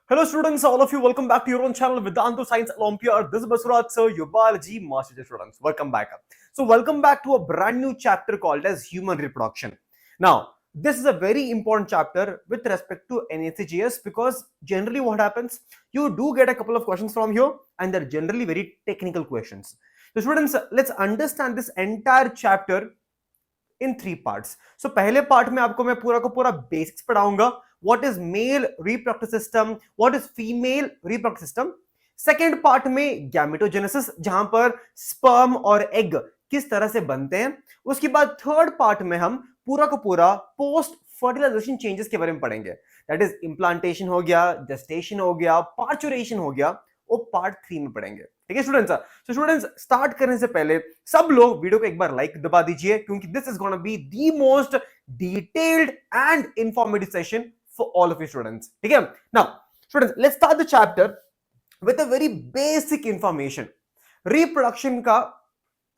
Hello students, all of you, welcome back to your own channel Vedantu Science Olympiad. This is Basuraj sir, your biology master students. Welcome back. So welcome back to a brand new chapter called as human reproduction. Now, this is a very important chapter with respect to NACGS because generally what happens, you do get a couple of questions from here and they're generally very technical questions. So students, let's understand this entire chapter in three parts. So पहले part में आपको मैं पूरा का पूरा basics पढ़ाऊंगा. What is male reproductive system? What is female reproductive system? Second part में gametogenesis, जहां पर स्पर्म और एग किस तरह से बनते हैं. उसके बाद थर्ड पार्ट में हम पूरा का पूरा पोस्ट फर्टिलाइजेशन चेंजेस के बारे में पढ़ेंगे. दैट इज इंप्लांटेशन हो गया, जेस्टेशन हो गया, पार्चुरेशन हो गया, वो पार्ट 3 में पढ़ेंगे. ठीक है स्टूडेंट्स. तो स्टूडेंट्स, स्टार्ट करने से पहले सब लोग वीडियो को एक बार लाइक दबा दीजिए क्योंकि this is gonna be the most detailed and informative session for all of you students. ठीक है. Now students, let's start the chapter with a very basic information. Reproduction का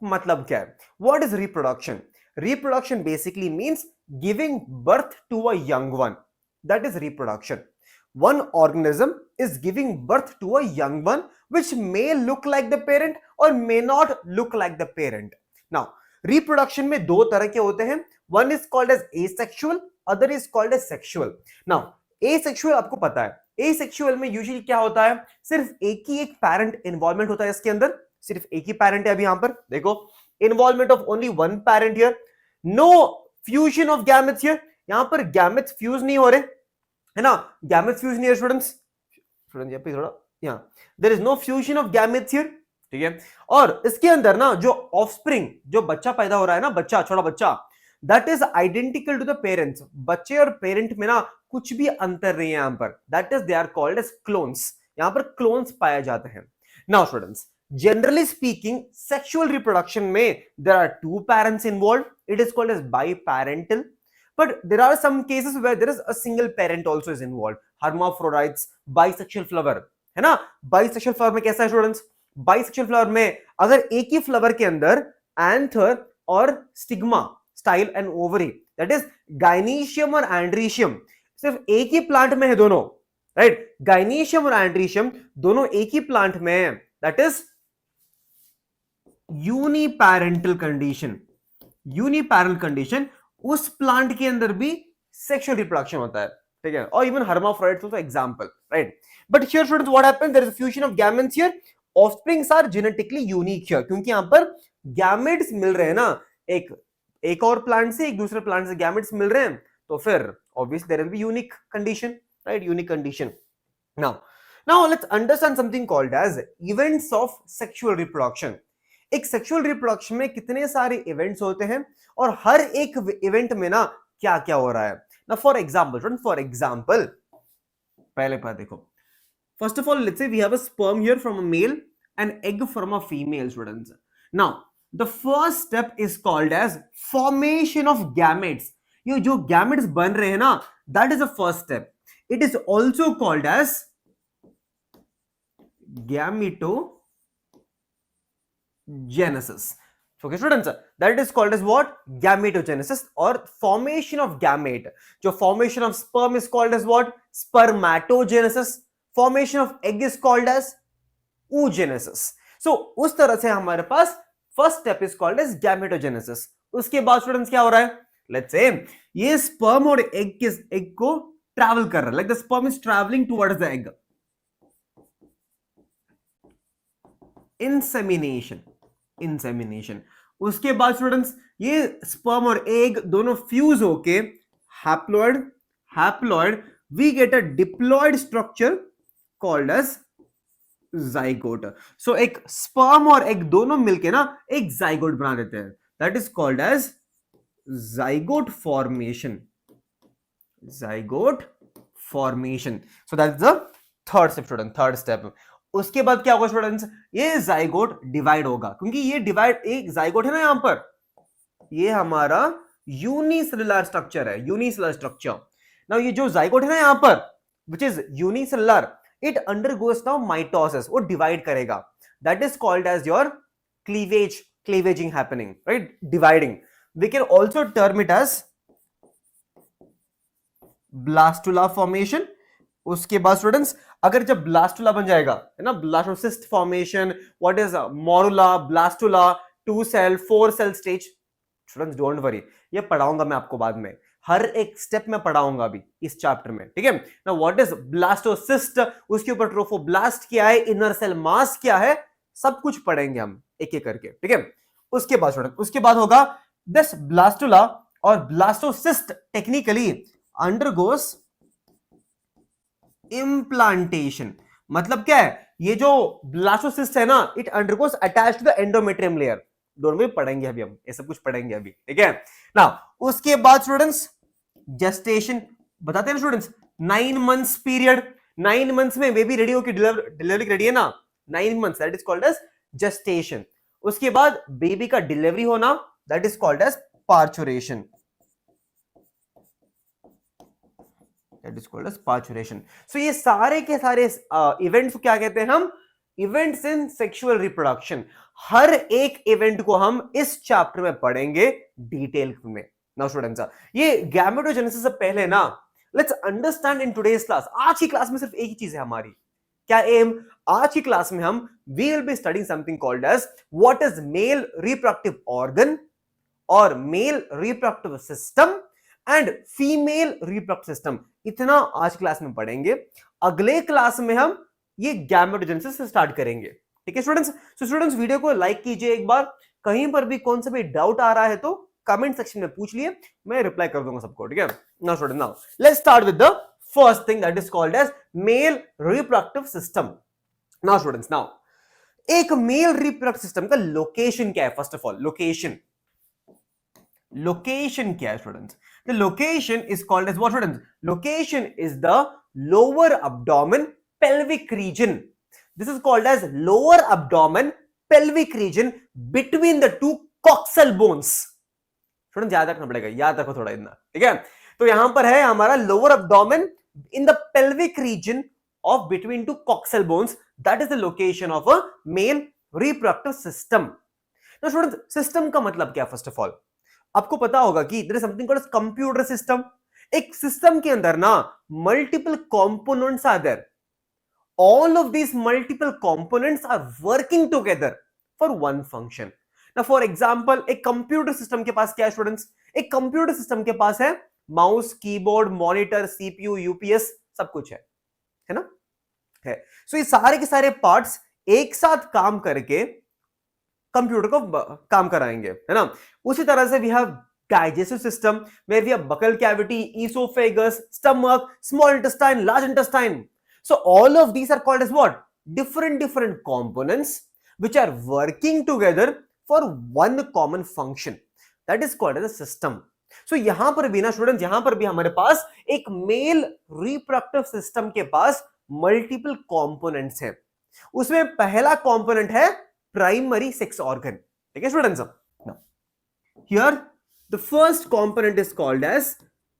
मतलब क्या है? What is reproduction? Reproduction basically means giving birth to a young one. That is reproduction. One organism is giving birth to a young one which may look like the parent or may not look like the parent. Now, reproduction में दो तरह के होते हैं. One is called as asexual, other is called as sexual. Now, asexual आपको पता है. Asexual में usually क्या होता है? सिर्फ एक ही एक parent involvement होता है इसके अंदर. सिर्फ एक ही parent है. अभी यहां पर देखो, involvement of only one parent here. No fusion of gametes here. यहां पर gametes fuse नहीं हो रहे है ना. गैमेट्स फ्यूज नहीं है स्टूडेंट्स. स्टूडेंट यहाँ पे थोड़ा, यहाँ there is no fusion of gametes here. ठीक है. और इसके अंदर ना जो ऑफस्प्रिंग, जो बच्चा पैदा हो रहा है ना, बच्चा, छोटा बच्चा, that is identical to the parents. बच्चे और पेरेंट में ना कुछ भी अंतर नहीं है यहां पर. That is they are called as clones. यहां पर क्लोन्स पाए जाते हैं. Now students, generally speaking sexual reproduction में there are two parents involve. It is called as biparental. But there are some cases where there is a single parent also is involved. Hermaphrodites, bisexual flower, है ना. Bisexual flower में कैसा है students? Bisexual flower में अगर एक ही flower के अंदर एंथर और stigma, style and ovary, that is gynoecium और एंड्रीशियम, सिर्फ एक ही प्लांट में है दोनों. राइट. गाइनीशियम और एंड्रीशियम दोनों एक ही प्लांट में है. That is uniparental condition. Uniparental condition. उस प्लांट के अंदर भी सेक्सुअल रिप्रोडक्शन होता है. ठीक है. और even hermaphrodites also example, right? But here students, what happens? There is a fusion of gametes here. Offsprings are genetically unique here क्योंकि यहां पर gametes मिल रहे हैं ना, एक और प्लांट से एक दूसरे प्लांट से gametes मिल रहे हैं, तो फिर obviously there will be unique condition, right? Unique condition. Now let's understand something called as events of sexual reproduction. एक सेक्सुअल रिप्रोडक्शन में कितने सारे इवेंट्स होते हैं और हर एक इवेंट में ना क्या क्या हो रहा है. ना फॉर एग्जांपल पहले पर देखो. First of all, let's say we have a sperm here from a male and egg from a female students. Now the first step is called as formation of gametes. ये जो gametes बन रहे हैं ना, that is the first step. It is also called as gameto genesis. Okay students, that is called as what? Gametogenesis or formation of gamete. जो formation of sperm is called as what? Spermatogenesis. Formation of egg is called as oogenesis. So उस तरह से हमारे पास first step is called as gametogenesis. उसके बाद students क्या हो रहा है? Let's say ये sperm और egg को travel कर रहा है, like the sperm is traveling towards the egg. Insemination. उसके बाद स्टूडेंट्स ये स्पर्म और एग दोनों फ्यूज होके haploid we get a diploid structure called as zygote. So एक स्पर्म और एग दोनों मिलके ना एक जाइगोट बना देते हैं. That is called as zygote formation. So that is the third step student. Third step. उसके बाद क्या होगा स्टूडेंट्स? ये जाइगोट डिवाइड होगा क्योंकि ये डिवाइड, एक जाइगोट है ना यहां पर, ये हमारा यूनिसेलुलर स्ट्रक्चर है. Unicellular structure. नाउ ये जो जाइगोट है ना यहां पर, which is unicellular, it undergoes now mitosis. वो डिवाइड करेगा. That is called as your cleavaging happening, right? Dividing. We can also term it as blastula formation. उसके बाद स्टूडेंट्स अगर जब ब्लास्टुला बन जाएगा, है ना, blastocyst formation, what is morula, blastula, 2 cell 4 cell stage, students don't worry, ये पढ़ाऊंगा मैं आपको बाद में, हर एक स्टेप में पढ़ाऊंगा अभी इस चैप्टर में, ठीक है ना। व्हाट इज ब्लास्टोसिस्ट, उसके ऊपर ट्रोफोब्लास्ट क्या है, इनर सेल मास क्या है, सब कुछ पढ़ेंगे हम एक एक करके, ठीक है। उसके बाद स्टूडेंट, उसके बाद होगा दिस ब्लास्टुला और ब्लास्टोसिस्ट टेक्निकली अंडरगोस इम्प्लांटेशन। मतलब क्या है, ये जो ब्लास्टोसिस्ट है ना, it undergoes attached to the endometrium layer, दोनों में पढ़ेंगे अभी हम, ये सब कुछ पढ़ेंगे अभी, ठीक है ना। उसके बाद स्टूडेंट्स जेस्टेशन, बताते हैं स्टूडेंट्स 9 मंथ्स पीरियड, 9 मंथ्स में बेबी रेडी होकर डिलीवरी रेडी है ना, 9 months, that is called as gestation. उसके बाद बेबी का डिलीवरी होना, that is called as parturition, that is called as parturition. So ये सारे के सारे इवेंट्स को क्या कहते हैं हम, इवेंट्स इन सेक्सुअल रिप्रोडक्शन। हर एक इवेंट को हम इस चैप्टर में पढ़ेंगे डिटेल में। नाउ स्टूडेंट्स, ये गैमेटोजेनेसिस से पहले ना, let's understand in today's class, आज की क्लास में सिर्फ एक ही चीज है हमारी, क्या एम, आज की क्लास में हम we will be studying something called as what is male reproductive organ और male reproductive system and female reproductive system. इतना आज क्लास में पढ़ेंगे। अगले क्लास में हम ये गैमेटोजेनेसिस से स्टार्ट करेंगे, ठीक है स्टूडेंट्स। सो स्टूडेंट्स वीडियो को लाइक कीजिए एक बार, कहीं पर भी कौन सा भी डाउट आ रहा है तो कमेंट सेक्शन में पूछ लिए, मैं रिप्लाई कर दूंगा सबको, ठीक है। Now student, now let's start with the first thing that is called as male reproductive system. Now students, now एक मेल रिप्रोडक्टिव सिस्टम का लोकेशन क्या है, first of all location, location क्या है students, the location is called as what students, location is the lower abdomen pelvic region, this is called as lower abdomen pelvic region between the two coxal bones। Student याद रखना पड़ेगा, याद रखो थोड़ा इतना, ठीक है। तो यहां पर है हमारा lower abdomen in the pelvic region of between two coxal bones, that is the location of a male reproductive system। now student system का मतलब क्या, फर्स्ट ऑफ ऑल आपको पता होगा कि there is something called computer system. एक system के अंदर ना multiple components are there, all of these multiple components are working together for one function. Now for example, एक कंप्यूटर सिस्टम के पास क्या है स्टूडेंट्स, एक कंप्यूटर सिस्टम के पास है mouse, keyboard, monitor, CPU, UPS, सब कुछ है ना, है। सो ये सारे के सारे पार्ट्स एक साथ काम करके कंप्यूटर को काम कराएंगे, है ना। उसी तरह से we have digestive system where we have buccal cavity, esophagus, stomach, small intestine, large intestine. So all of these are called as what, different components which are working together for one common function, that is called as a system। so यहां पर भी ना student, यहां पर भी हमारे पास एक male reproductive system के पास मल्टीपल कंपोनेंट्स हैं। उसमें पहला कंपोनेंट है प्राइमरी सेक्स ऑर्गन, ठीक है students. Here the first component is called as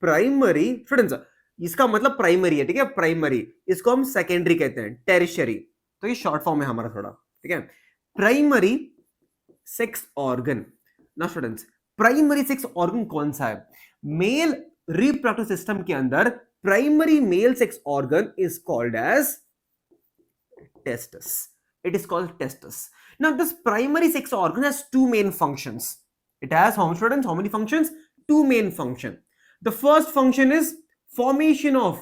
primary, students इसका मतलब प्राइमरी है, ठीक है, प्राइमरी, इसको हम सेकेंडरी कहते हैं, टेरिशरी, तो ये शॉर्ट फॉर्म है हमारा थोड़ा, ठीक है, प्राइमरी सेक्स ऑर्गन। ना स्टूडेंट्स प्राइमरी सेक्स ऑर्गन कौन सा है, मेल रिप्रोडक्टिव सिस्टम के अंदर primary male sex organ is called as testes, it is called testis। now this primary sex organ has two main functions, it has how many students, how many functions, two main function। the first function is formation of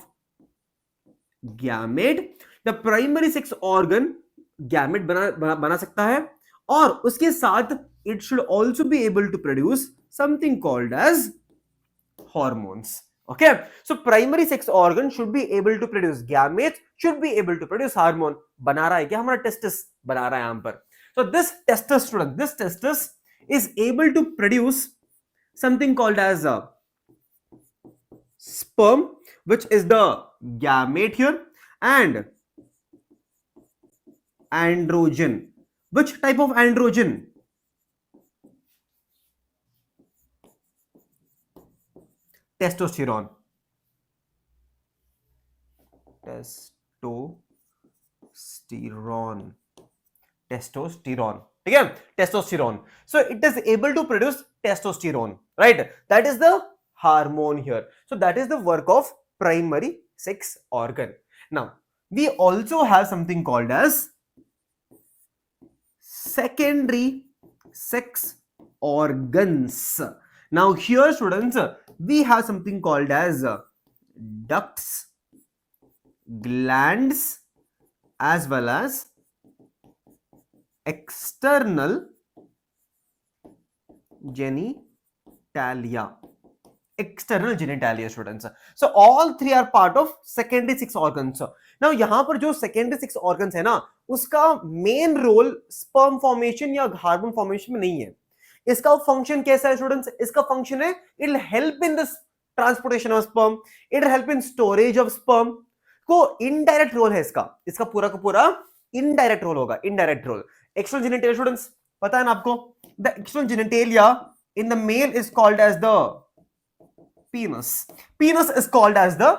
gamete, the primary sex organ gamete बना सकता है, और उसके साथ it should also be able to produce something called as hormones। okay, so primary sex organ should be able to produce gametes, should be able to produce hormone। बना रहा है क्या हमारा टेस्टिस, बना रहा है यहां पर। so this testis student, this testis is able to produce something called as a sperm, which is the gamete here, and androgen, which type of androgen, testosterone, testosterone, ठीक है, testosterone। so it is able to produce testosterone, right, that is the hormone here। so that is the work of primary sex organ। Now we also have something called as secondary sex organs. Now here students, we have something called as ducts, glands, as well as external genitalia. External genitalia students. So all three are part of secondary six organs. Now यहाँ पर जो secondary six organs है ना, उसका main role sperm formation या hormone formation में नहीं है. इसका फंक्शन कैसा है स्टूडेंट्स? इसका फंक्शन है it will help in the transportation of sperm, it will help in storage of sperm. को इनडायरेक्ट रोल है इसका पूरा का पूरा इनडायरेक्ट रोल होगा. Indirect role. External genitalia students पता है ना आपको? The external genitalia in the male is called as the penis. Penis is called as the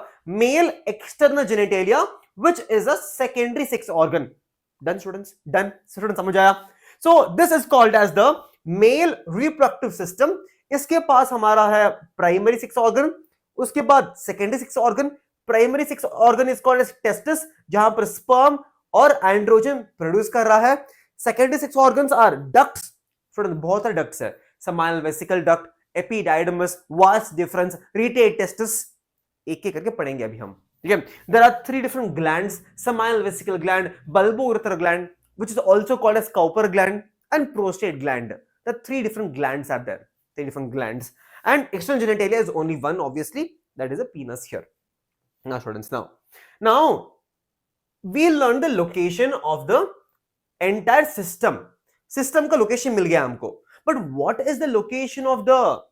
male external genitalia, which is a secondary sex organ. Done students? Done. Students समझ आया? So this is called as the male reproductive system. इसके पास हमारा है primary sex organ, उसके बाद secondary sex organ. Primary sex organ is called as testis, जहां पर sperm और androgen produce कर रहा है. Secondary sex organs are ducts. Students बहुत सारे ducts है. Seminal vesicle duct, epididymis, vas deferens, retate testis. एक एक करके पढ़ेंगे अभी हम. ठीक है? There are three different glands: seminal vesicle gland, bulboureter gland, which is also called as Cowper gland, and prostate gland. The three different glands are there. Three different glands. And external genitalia is only one, obviously. That is a penis here. Now, students, now we learn the location of the entire system. System का location मिल गया हमको. But what is the location of the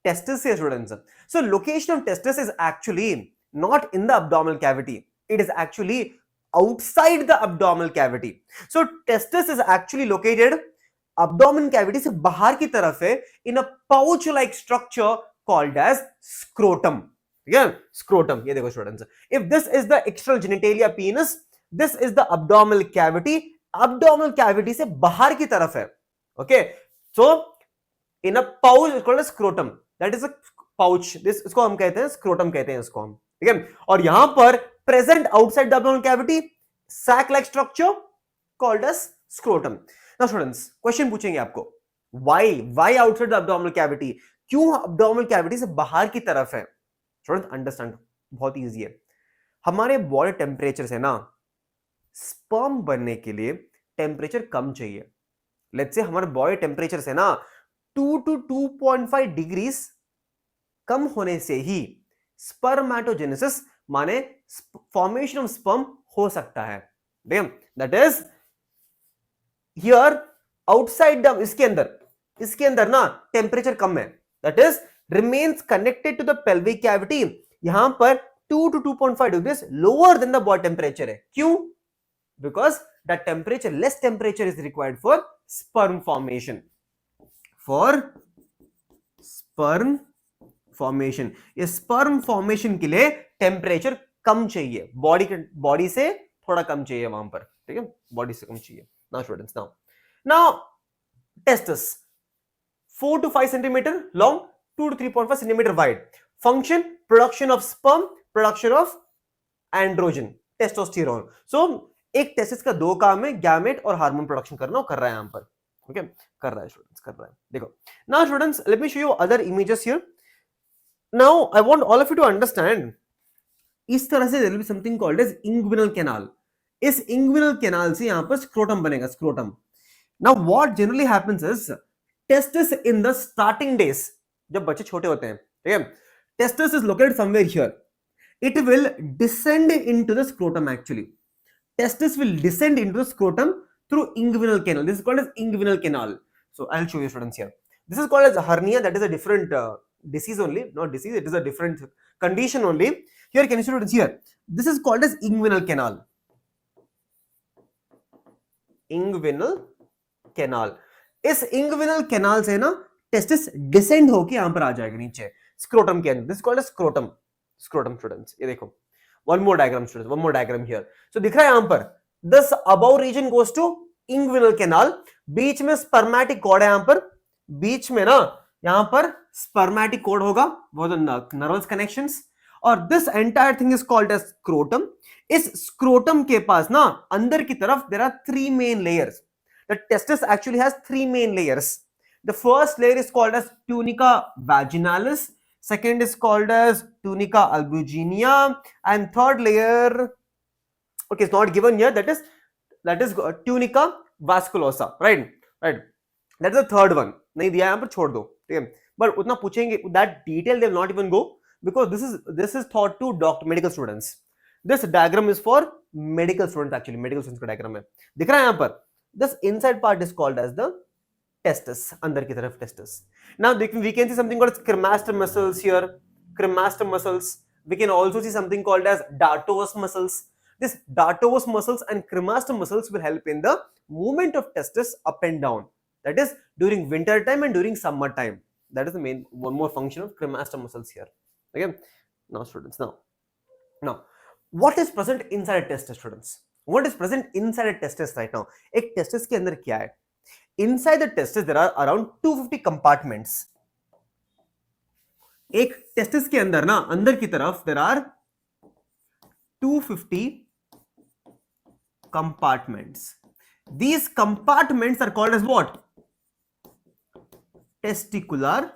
testis here, students? So location of testis is actually not in the abdominal cavity. It is actually outside the abdominal cavity. So testis is actually located abdomen cavity से बाहर की तरफ है in a pouch like structure called as scrotum. Yeah, scrotum. ये देखो students. If this is the external genitalia penis, this is the abdominal cavity. Abdominal cavity से बाहर की तरफ है. Okay. So in a pouch it's called as scrotum. That is a pouch. This इसको हम कहते हैं scrotum कहते हैं इसको हम. ठीक है? और यहां पर present outside the abdominal cavity sac like structure called as scrotum. Now students, question पूछेंगे आपको. Why outside the abdominal cavity? क्यों abdominal cavity से बाहर की तरफ है? Students understand. बहुत easy है. हमारे body temperature से ना sperm बनने के लिए temperature कम चाहिए. लेट्स से हमारे बॉडी टेम्परेचर से ना 2 to 2.5 डिग्रीज कम होने से ही स्पर्मेटोजेनेसिस माने फॉर्मेशन ऑफ स्पर्म हो सकता है. That is here outside the इसके अंदर ना टेम्परेचर कम है. That is remains connected to the pelvic cavity. यहां पर 2 to 2.5 degrees lower than the body temperature है. क्यों? Because the temperature, less temperature is required for sperm formation. For sperm formation. ये sperm formation के लिए temperature कम चाहिए. Body से थोड़ा कम चाहिए वहां पर. ठीक है? बॉडी से कम चाहिए. Now students, now testis 4 to 5 centimeter long, 2 to 3.5 centimeter wide. Function: production of sperm, production of androgen, testosterone. So एक टेस्टिस का दो काम है, गैमेट और हार्मोन प्रोडक्शन करना, वो कर रहा है यहां पर. ओके, कर रहा है स्टूडेंट्स, कर रहा है. देखो now students, let me show you other images here. Now I want all of you to understand. इस तरह से there will be something called as inguinal canal. इस इंग्विनल कैनाल से यहां पर स्क्रोटम बनेगा. Scrotum. Now what generally happens is testis in the starting days, जब बच्चे छोटे होते हैं, ठीक है, testis is located somewhere here. It will descend into the scrotum. Actually testis will descend into the scrotum through inguinal canal. This is called as inguinal canal. So I'll show you students here. This is called as hernia. That is a different disease only. Not disease. It is a different condition only. Here, can you see students here? This is called as inguinal canal. Inguinal canal. इस inguinal canal से ना testis descend होके यहाँ पर आ जाएगा नीचे scrotum के अंदर. This is called as scrotum. Scrotum students. ये देखो. One more diagram students, one more diagram here. So दिख रहा है यहां पर this above region goes to inguinal canal. बीच में spermatic cord है यहां पर. बीच में ना यहां पर spermatic cord होगा, वो तो nervous connections. और this entire thing is called as scrotum. इस स्क्रोटम के पास ना अंदर की तरफ there are three main layers. The testis actually has three main layers. The first layer is called as tunica vaginalis, second is called as tunica albuginea, and third layer, okay, it's not given here, that is tunica vasculosa, right. That is the third one. नहीं दिया यहाँ पर, छोड़ दो, ठीक है. But उतना पूछेंगे, that detail they will not even go, because this is taught to medical students. This diagram is for medical students, actually medical students का diagram है, दिख रहा है यहाँ पर. This inside part is called as the testis, अंदर की तरफ testis. Now we can see something called cremaster muscles here, cremaster muscles. We can also see something called as dartos muscles. This dartos muscles and cremaster muscles will help in the movement of testis up and down. That is during winter time and during summer time. That is the main one more function of cremaster muscles here. Okay. Now students, now what is present inside a testis, students? What is present inside a testis right now? एक testis के अंदर क्या है? Inside the testis there are around 250 compartments. एक testis के अंदर ना, अंदर की तरफ there are 250 compartments. These compartments are called as what? Testicular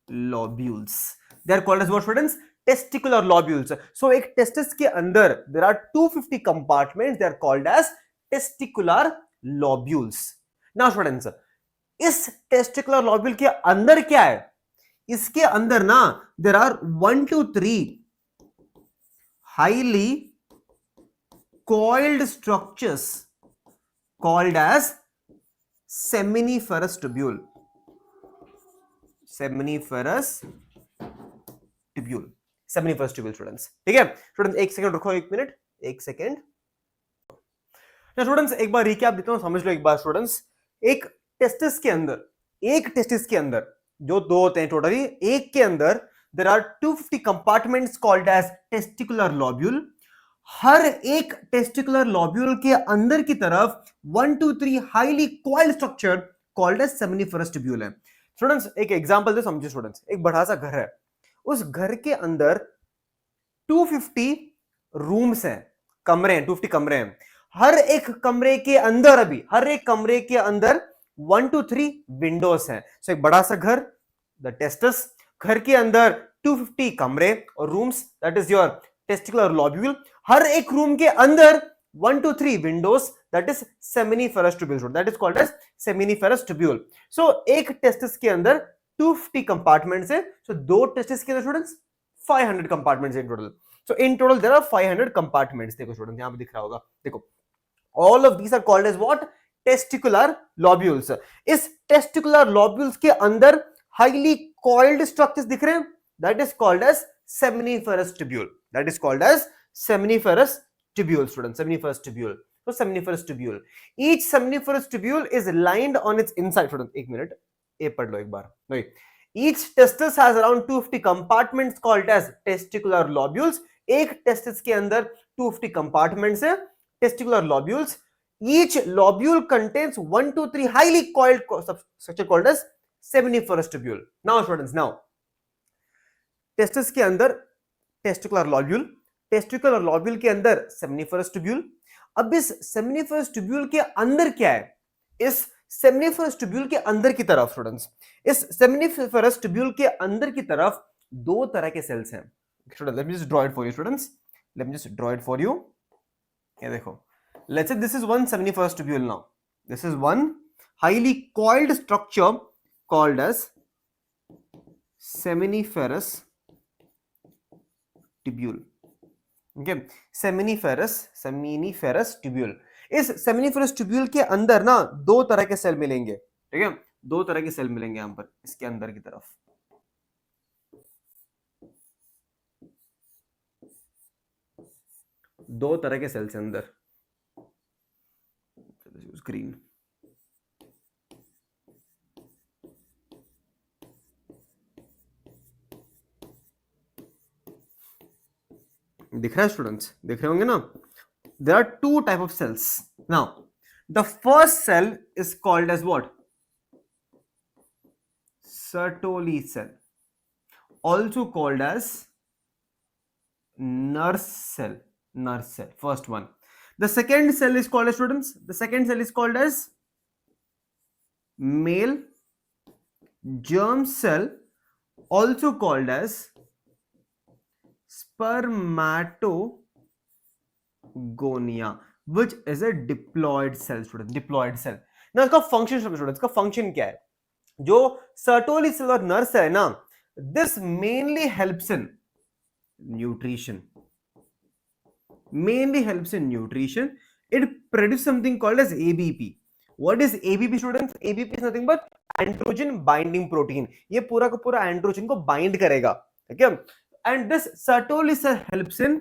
lobules. They are called as what, students? Testicular lobules. So एक testis के अंदर there are 250 compartments. They are called as testicular lobules. Now students, इस testicular lobule के अंदर क्या है? इसके अंदर ना there are 1 to 3 highly coiled structures called as seminiferous tubule. Seminiferous tubule students. ठीक है स्टूडेंट्स, एक सेकंड रुको, एक मिनट, एक सेकंड. स्टूडेंट्स एक बार रिकैप देता हूं, समझ लो एक बार स्टूडेंट्स. एक टेस्टिस के अंदर जो दो होते हैं टोटली, एक के अंदर there are 250 compartments called as testicular lobule. हर एक टेस्टिकुलर लॉब्यूल के अंदर की तरफ 1 to 3 highly coiled structure called as seminiferous tubule है. स्टूडेंट्स एक एग्जांपल दे समझिए. स्टूडेंट्स एक बड़ा सा घर है, उस घर के अंदर 250 रूम्स हैं, कमरे हैं, 250 कमरे हैं. हर एक कमरे के अंदर 1 to 3 विंडोज हैं. सो एक बड़ा सा घर, द टेस्टिस, घर के अंदर 250 कमरे और rooms, that is your testicular lobule. हर एक रूम के अंदर 1 to 3 windows, that is seminiferous tubule, that is called as seminiferous tubule. So एक टेस्टिस के अंदर 250 कंपार्टमेंट्स है. सो दो टेस्टिस के अंदर students 500 compartments in total. So in total there are 500 compartments. देखो स्टूडेंट्स यहां पे दिख रहा होगा, देखो all of these are called as what? Testicular lobules. इस testicular lobules के अंदर highly coiled structures दिख रहे हैं, that is called as seminiferous tubule. That is called as seminiferous tubule, students. Seminiferous tubule. So seminiferous tubule. Each seminiferous tubule is lined on its inside. Students एक minute, ये पढ़ लो एक बार. Right. Each testis has around 250 compartments called as testicular lobules. एक testis के अंदर 250 compartments है, testicular lobules. Each lobule contains 1 to 3 highly coiled structure called as seminiferous tubule. Now students, now testis के अंदर testicular lobule के अंदर seminiferous tubule. अब इस seminiferous tubule के अंदर क्या है? इस seminiferous tubule के अंदर की तरफ स्टूडेंट्स, इस seminiferous tubule के अंदर की तरफ दो तरह के सेल्स हैं. Students, let me just draw it for you, students. Let me just draw it for you. ये देखो, let's say this is one seminiferous tubule. Now this is one highly coiled structure called as seminiferous tubule. Okay, seminiferous tubule. इस seminiferous tubule के अंदर ना दो तरह के cell मिलेंगे. ठीक है, दो तरह के सेल मिलेंगे यहां पर, इसके अंदर की तरफ. दो तरह के सेल्स अंदर. ग्रीन, दिख रहा है स्टूडेंट्स, दिख रहे होंगे ना. There are two type of cells. Now the first cell is called as what? Sertoli cell, also called as nurse cell. Nurse cell, first one. The second cell is called as, students, the second cell is called as male germ cell, also called as spermatogonia, which is a diploid cell, students. Diploid cell. Now इसका function, students, इसका function क्या है? जो Sertoli cell और nurse है ना, this mainly helps in nutrition. Mainly helps in nutrition. It produces something called as ABP. What is ABP, students? ABP is nothing but androgen binding protein. ये पूरा का पूरा androgen को bind करेगा, ठीक है? And this Sertoli cell helps in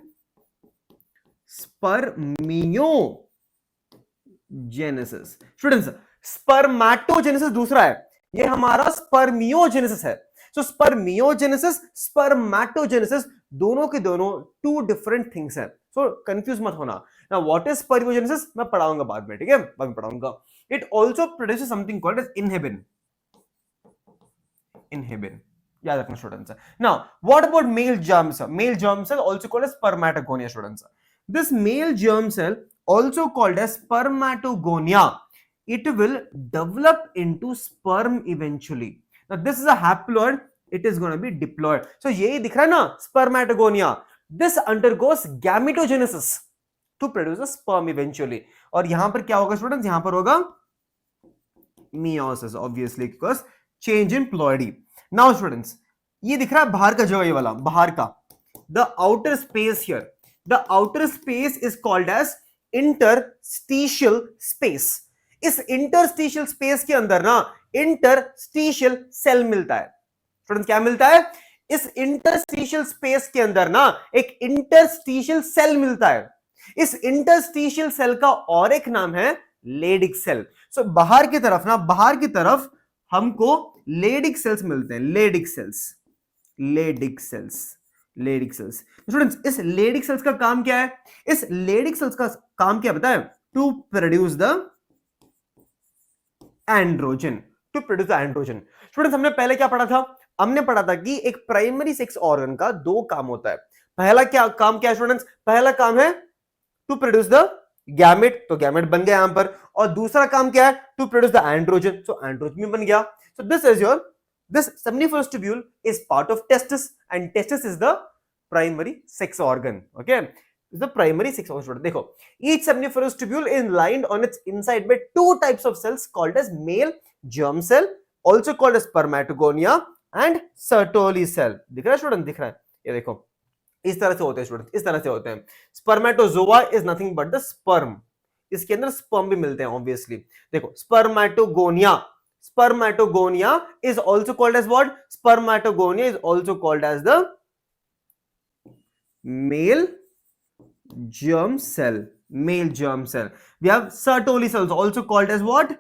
spermiogenesis. Students, spermatogenesis दूसरा है, ये हमारा spermiogenesis है. So spermiogenesis, spermatogenesis, दोनों के दोनों two different things हैं. So confuse मत होना. Now what is spermiogenesis? मैं पढ़ाऊंगा बाद में, ठीक है? बाद में पढ़ाऊंगा. It also produces something called as inhibin. Inhibin. याद रखना students. Now what about male germ cell? Male germ cell also called as spermatogonia, students. This male germ cell also called as spermatogonia. It will develop into sperm eventually. Now this is a haploid. It is going to be diploid. So यही दिख रहा है ना, spermatogonia. This undergoes gametogenesis to produce a sperm eventually. और यहां पर क्या होगा स्टूडेंट्स? यहां पर होगा meiosis, obviously, because change in ploidy. Now students, ये दिख रहा है बाहर का जो, ये वाला बाहर का, the outer space here, the outer space is called as interstitial space. इस interstitial space के अंदर ना interstitial cell मिलता है. स्टूडेंट्स क्या मिलता है? इस इंटरस्टिशियल स्पेस के अंदर ना एक इंटरस्टिशियल सेल मिलता है. इस इंटरस्टिशियल सेल का और एक नाम है लेडिक सेल. सो बाहर की तरफ ना, बाहर की तरफ हमको लेडिक सेल्स मिलते हैं. Leydig cells, Leydig cells, Leydig cells. Students, इस लेडिक सेल्स का काम क्या है? इस लेडिक सेल्स का काम क्या बताएं? To produce the androgen. To produce the androgen. Students, हमने पहले क्या पढ़ा था? हमने पढ़ा था कि एक प्राइमरी सेक्स ऑर्गन का दो काम होता है. पहला क्या काम, क्या है स्टूडेंट्स? पहला काम है टू प्रोड्यूस द गैमेट, तो गैमेट बन गया यहां पर. और दूसरा काम क्या है? To produce the androgen, so androgen बन गया. So this is your, this seminiferous tubule is part of testis, and testis is the primary sex organ. Okay, is the primary sex organ. देखो, each seminiferous tubule is lined on its inside by two types of cells called as male germ cell, also called as spermatogonia, and Sertoli cell. दिख रहा है student? दिख रहा है? ये देखो, इस तरह से होते हैं स्टूडेंट, इस तरह से होते हैं. Spermatozoa is nothing but the sperm. इसके अंदर स्पर्म भी मिलते हैं ऑब्वियसली. देखो, spermatogonia, spermatogonia is also called as what? Spermatogonia is also called as the male germ cell. Male germ cell. We have Sertoli cells also called as what?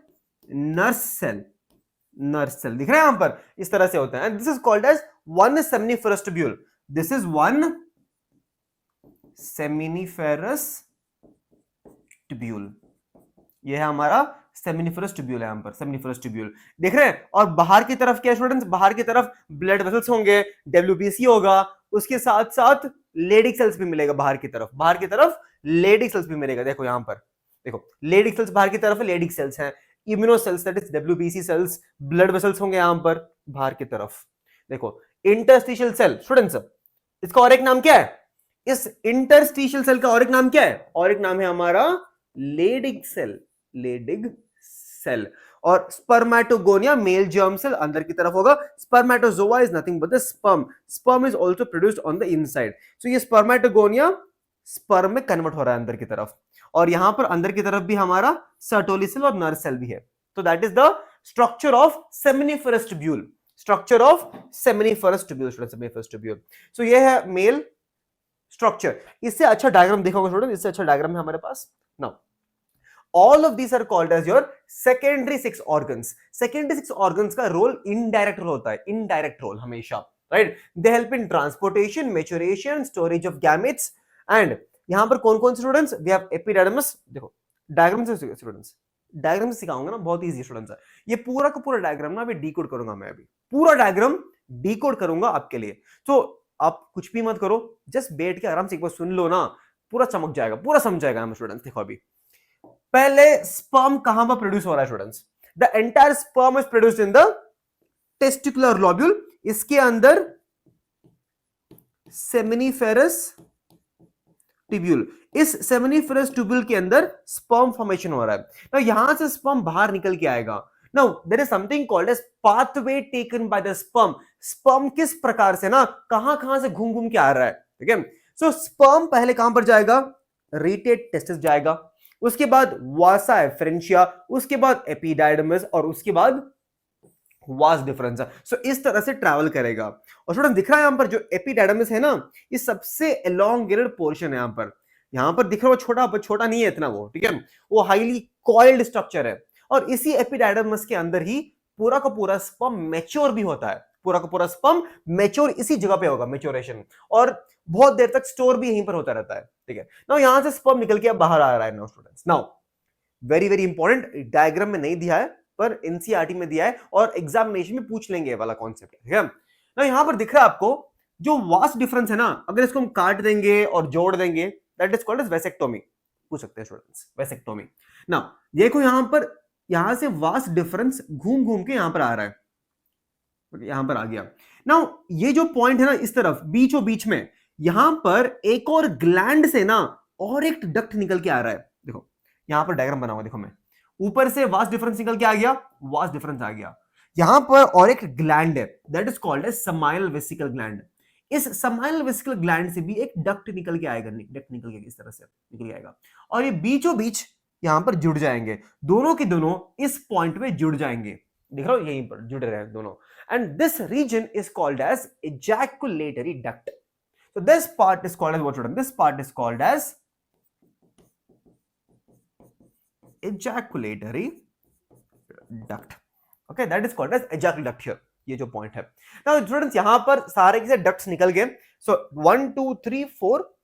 Nurse cell. Nurse cell. दिख रहा है यहां पर? इस तरह से होता है. And this is called as one seminiferous tubule. This is one seminiferous tubule. ये है हमारा सेमिनिफरस ट्यूब्यूल है. यहां पर सेमिनिफरस ट्यूब्यूल देख रहे हैं. और बाहर की तरफ क्या स्टूडेंट्स? बाहर की तरफ ब्लड वेसल्स होंगे, डब्ल्यूबीसी होगा, उसके साथ साथ लेडिक सेल्स भी मिलेगा. बाहर की तरफ, बाहर की तरफ लेडिक सेल्स भी मिलेगा. देखो यहां पर, देखो लेडिक सेल्स बाहर की तरफ, लेडिक सेल्स हैं. Immuno cells, that is WBC cells, blood vessels होंगे यहां पर बाहर की तरफ. देखो, इंटरस्टिशियल सेल. स्टूडेंट्स, इसका और एक नाम क्या है? इस इंटरस्टिशियल सेल का और एक नाम क्या है? और एक नाम है हमारा लेडिक सेल. Leydig cell. और स्पर्मेटोगोनिया मेल जर्म सेल अंदर की तरफ होगा. Spermatozoa is nothing but the sperm. Sperm is also produced on the inside. So ये स्पर्मेटोगोनिया स्पर्म में कन्वर्ट हो रहा है अंदर की तरफ. और यहां पर अंदर की तरफ भी हमारा सर्टोली सेल और नर्व सेल भी है. तो that is the structure of seminiferous tubule. Structure of seminiferous tubule. Seminiferous tubule. So ये है मेल स्ट्रक्चर. इससे अच्छा डायग्राम देखोगे स्टूडेंट, इससे अच्छा डायग्राम है हमारे पास. Now all of these are called as your secondary sex organs. Secondary sex organs का role indirect role होता है. Indirect role हमेशा, right? They help in transportation, maturation, storage of gametes. And यहां पर कौन कौन से स्टूडेंट्स? We have epididymis. देखो डायग्राम से स्टूडेंट्स, डायग्राम से सिखाऊंगा ना, बहुत इजी स्टूडेंट्स है. ये पूरा का पूरा डायग्राम ना अभी डीकोड करूंगा मैं. अभी पूरा डायग्राम डीकोड करूंगा आपके लिए. तो आप कुछ भी मत करो, जस्ट बैठ के आराम से एक बार सुन लो ना, पूरा चमक जाएगा, पूरा समझ जाएगा ना स्टूडेंट्स। देखो अभी पहले स्पर्म कहां पर प्रोड्यूस हो रहा है students? The entire sperm is produced in the testicular lobule, इसके अंदर सेमिनिफेरस ट्यूब्यूल, इस सेमिनिफेरस ट्यूब्यूल के अंदर स्पर्म फॉर्मेशन हो रहा है। ना यहां से स्पर्म बाहर निकल के आएगा। Now there is something called as pathway taken by the sperm. Sperm किस प्रकार से ना कहां से घूम घूम के आ रहा है, ठीक है। सो स्पर्म पहले कहां पर जाएगा? रेटेड टेस्टिस जाएगा, उसके बाद वासा एफरेंशिया, उसके बाद एपिडाइडमिस और उसके बाद वास डिफरेंस। सो इस तरह से ट्रैवल करेगा। और स्टूडेंट दिख रहा है यहां पर जो एपिडाइडमिस है ना, ये सबसे एलोंगेटेड पोर्शन है। यहां पर दिख रहा है वो छोटा छोटा नहीं है इतना, वो ठीक है, वो हाईली कॉइल्ड स्ट्रक्चर है। और इसी एपिडाइडमिस के अंदर ही पूरा का पूरा स्पर्म मैच्योर भी होता है। पूरा का पूरा स्पर्म मैच्योर इसी जगह पे होगा, मैच्योरेशन, और बहुत देर तक स्टोर भी यहीं पर होता रहता है, ठीक है। नाउ यहां से स्पर्म निकल के बाहर आ रहा है। Now students, now very very important, diagram में नहीं दिया है पर एनसीईआरटी में दिया है और एग्जामिनेशन में पूछ लेंगे वाला कॉन्सेप्ट, ठीक है ना। यहां पर दिख रहा है आपको जो वास्ट डिफरेंस है ना, अगर इसको हम काट देंगे और जोड़ देंगे, that is called as vasectomy. पूछ सकते हैं स्टूडेंट्स, वेसेक्टोमी। ना देखो यहां पर, यहां से वास्ट डिफरेंस घूम घूम के यहां पर आ रहा है, यहां पर आ गया। नाउ ये जो पॉइंट है ना इस तरफ बीचों बीच में, यहां पर एक और ग्लैंड से ना और एक डक्ट निकल के आ रहा है। देखो यहां पर डायग्राम बना हुआ, देखो मैं ऊपर से वास्ट डिफरेंस निकल के आ गया, वास्ट डिफरेंस आ गया, यहां पर और एक ग्लैंड है, that is called as seminal vesicle gland. इस समाइल वेसिकल ग्लैंड से भी एक डक्ट निकल के आएगा, डक्ट निकल के इस तरह से निकल के आएगा, और ये बीचों बीच यहां पर जुड़ जाएंगे, दोनों के दोनों इस पॉइंट पे जुड़ जाएंगे। दिख रहा हो यहीं पर जुड़ रहे हैं दोनों, and this region is called as ejaculatory duct. So this part is called as what, children? This part is called as ejaculatory duct. Okay, that is called as ejaculatory duct here. ये जो point है ना students, यहां पर सारे के ducts निकल गए। सो 1 2 3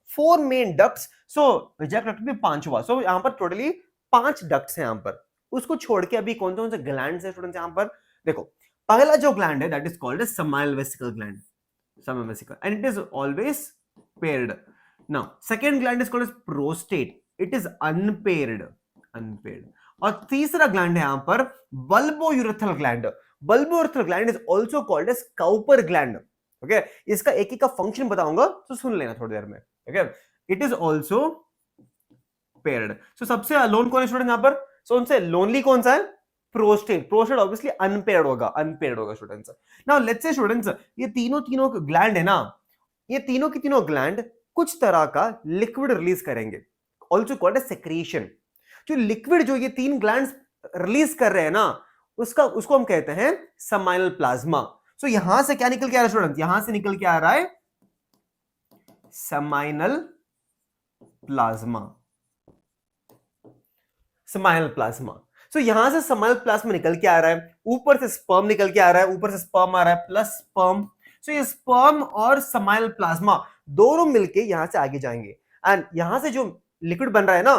4 मेन डक्ट्स। सो ejaculatory में 5 हुआ। सो यहां पर टोटली 5 डक्ट्स हैं यहां पर। उसको छोड़ के अभी कौन कौन से ग्लैंड्स हैं स्टूडेंट्स यहां पर? देखो पहला जो ग्लैंड है that is called as seminal vesicle gland, seminal vesicle, and it is always paired. Now second gland is called as prostate, it is unpaired, और तीसरा ग्लैंड है यहां पर bulbourethral gland. Bulbourethral gland is also called as Cowper gland. Okay, इसका एक एक का function बताऊंगा तो सुन लेना थोड़ी देर में। Okay, it is also paired. So सबसे अलोन कौन है स्टूडेंट यहां पर? सो उनसे लोनली कौन सा है? प्रोस्टेट। प्रोस्टेट ऑब्वियसली अनपेयर्ड होगा students. Now let's say students ये तीनों ग्लैंड है ना, ये तीनों की तीनों ग्लैंड कुछ तरह का लिक्विड रिलीज करेंगे, आल्सो कॉल्ड एज सेक्रीशन। जो लिक्विड जो ये तीन ग्लैंड्स रिलीज कर रहे हैं ना, उसको हम कहते हैं समाइनल प्लाज्मा। सो यहां से क्या निकल के आ रहा है स्टूडेंट? यहां से निकल के आ रहा है समाइनल प्लाज्मा, समाइनल प्लाज्मा। सो यहां से समाइनल प्लाज्मा निकल के आ रहा है, ऊपर से स्पर्म निकल के आ रहा है, ऊपर से स्पर्म आ रहा है प्लस स्पर्म। सो ये स्पर्म और समाइनल प्लाज्मा दोनों मिलके यहां से आगे जाएंगे, एंड यहां से जो लिक्विड बन रहा है ना,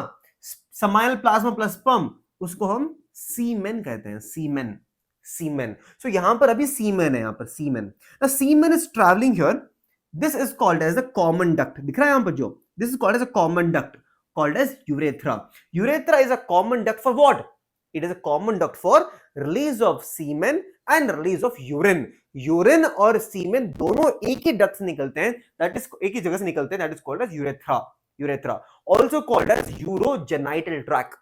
समाइनल प्लाज्मा प्लस स्पर्म, उसको हम सीमेन कहते हैं, सीमेन, सीमेन। सो यहां पर अभी सीमेन है, यहां पर semen. Now semen is travelling here, this is called as the common duct. दिख रहा है यहां पर जो, this is called as a common duct, called as urethra. Urethra is a common duct for what? It is a common duct for release of semen and release of urine. Urine और semen दोनों एक ही duct से निकलते हैं, that is एक ही जगह से निकलते हैं, that is called as urethra. Urethra, also called as urogenital tract.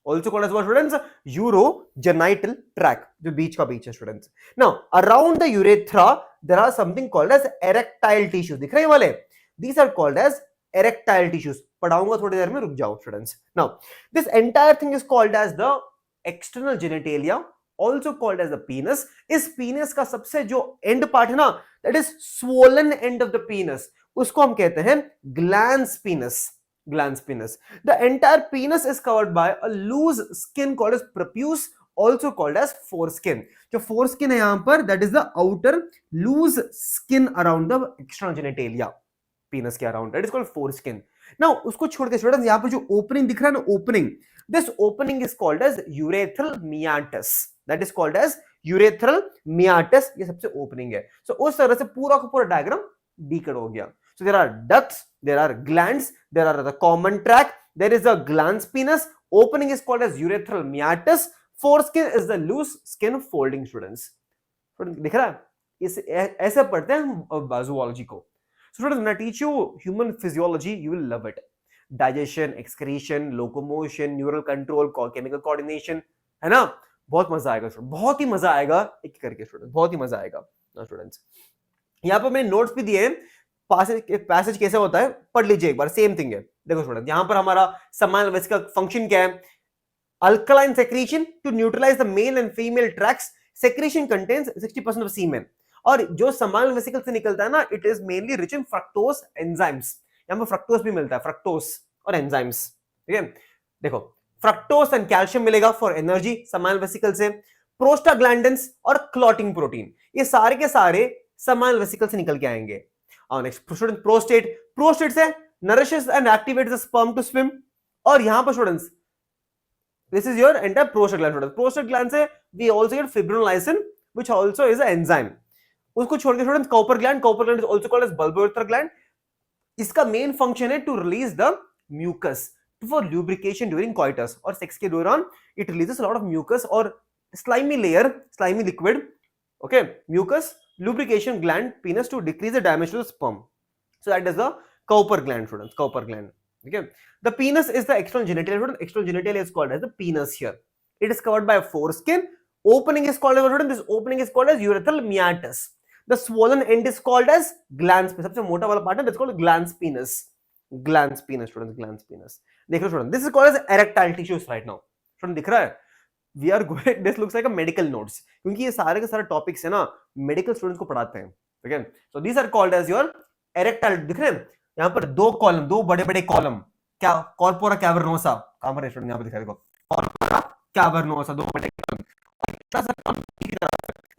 Also called as what students? Urogenital tract, जो बीच का बीच है students. Now around the urethra there are something called as erectile tissues. दिख रहे हैं वाले? These are called as erectile tissues. पढ़ाऊंगा थोड़ी देर में, रुक जाओ students. Now this entire thing is called as the external genitalia, also called as the penis. इस पीनस का सबसे जो एंड पार्ट है ना, that is swollen end of the penis, उसको हम कहते हैं glans penis, glans penis. The entire penis is covered by a loose skin called as prepuce, also called as foreskin. जो फोरस्किन है यहां पर, that is the outer loose skin around the external genitalia, penis के around, that is called foreskin. Now उसको छोड़ के students यहां पर जो ओपनिंग दिख रहा है ना, opening, this opening is called as urethral meatus, that is called as urethral meatus. ये सबसे ओपनिंग है। सो उस तरह से पूरा का पूरा डायग्राम decode हो गया. So there are ducts, there are glands, there are the common tract, there is a glans penis, opening is called as urethral meatus, foreskin is the loose skin folding. Students दिख रहा है, इस ऐसे पढ़ते हैं हम zoology को. So students, when I teach you human physiology, you will love it. Digestion, excretion, locomotion, neural control, chemical coordination, है ना, बहुत मजा आएगा स्टूडेंट, बहुत ही मजा आएगा एक करके स्टूडेंट, बहुत ही मजा आएगा स्टूडेंट्स. यहाँ पर मैंने नोट्स भी दिए हैं, पैसेज कैसे होता है पढ़ लीजिए एक बार, सेम थिंग है. देखो स्टूडेंट, यहाँ पर हमारा समान वेसिकल फंक्शन क्या है, alkaline secretion to neutralise the male and female tracts, secretion contains 60% of semen. और जो समान वेसिकल से निकलता है ना, it is mainly rich in fructose enzymes. यहाँ पर फ्रक्टोज भी मिलता है, फ्रक्टोज और एंजाइम्स. ठीक है, देखो फ्रक्टोज एंड कैल्शियम मिलेगा फॉर एनर्जी समान वेसिकल से. प्रोस्टाग्लैंडिन्स और क्लॉटिंग प्रोटीन, ये सारे के सारे समान वेसिकल से निकल के आएंगे. और नेक्स्ट स्टूडेंट, प्रोस्टेट, प्रोस्टेट से nourishes and activates the sperm to swim. और यहां पर students, this is your entire prostate gland. Student, prostate gland से we also get fibrinolysin which also is a enzyme. उसको छोड़ के student, Cowper gland, Cowper gland is also called as bulbourethral gland. इसका main function है to release the mucus for lubrication during coitus. और sex के दौरान it releases a lot of mucus और slimy layer, slimy liquid, okay, mucus, lubrication gland, penis to decrease the damage to the sperm. So that is the Cowper gland, students, Cowper gland. Okay, the penis is the external genitalia. Students, external genitalia is called as the penis here. It is covered by a foreskin. Opening is called as, students, this opening is called as urethral meatus. The swollen end is called as glans penis. सबसे मोटा वाला part है, that's called glans penis. Glans penis, students, glans penis. देखो students, this is called as erectile tissues right now. Students, दिख रहा है? We are going, this looks like a medical notes, क्योंकि ये सारे के सारे टॉपिक्स है ना, मेडिकल स्टूडेंट्स को पढ़ाते हैं. ठीक है, so these are called as your erectile. दिख रहे हैं यहाँ पर दो कॉलम, दो बड़े बड़े कॉलम, क्या कॉर्पोरा कैवर्नोसा, कहां पर स्टूडेंट यहाँ पे दिखा, देखो कॉर्पोरा कैवर्नोसा, दो बड़े column,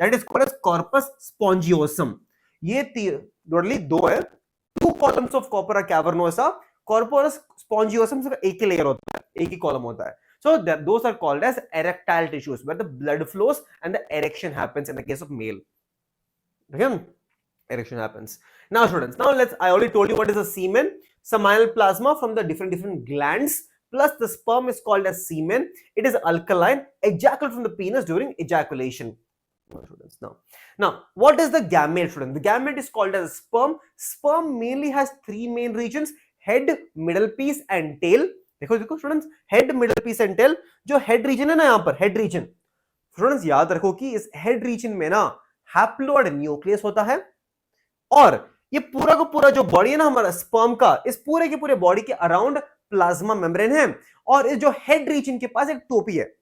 that is called as corpus spongiosum. ये टोटली दो है, two columns of corpora cavernosa. Corpus spongiosum सिर्फ एक ही लेयर होता है, एक ही कॉलम होता है. So those are called as erectile tissues, where the blood flows and the erection happens in the case of male. Okay? Erection happens. Now students, now I already told you what is a semen. Seminal plasma from the different glands plus the sperm is called as semen. It is alkaline, ejaculate from the penis during ejaculation. Students, now what is the gamete, student? The gamete is called as sperm. Sperm mainly has three main regions: head, middle piece and tail. देखो देखो students, head, middle piece and tail. जो head region है ना, यहाँ पर head region, students याद रखो कि इस हेड रीजन में ना हैप्लोइड न्यूक्लियस होता है. और ये पूरा का पूरा जो बॉडी है ना हमारा स्पर्म का, इस पूरे के पूरे बॉडी के अराउंड प्लाज्मा मेम्ब्रेन है. और इस जो हेड रीजन के पास एक टोपी है,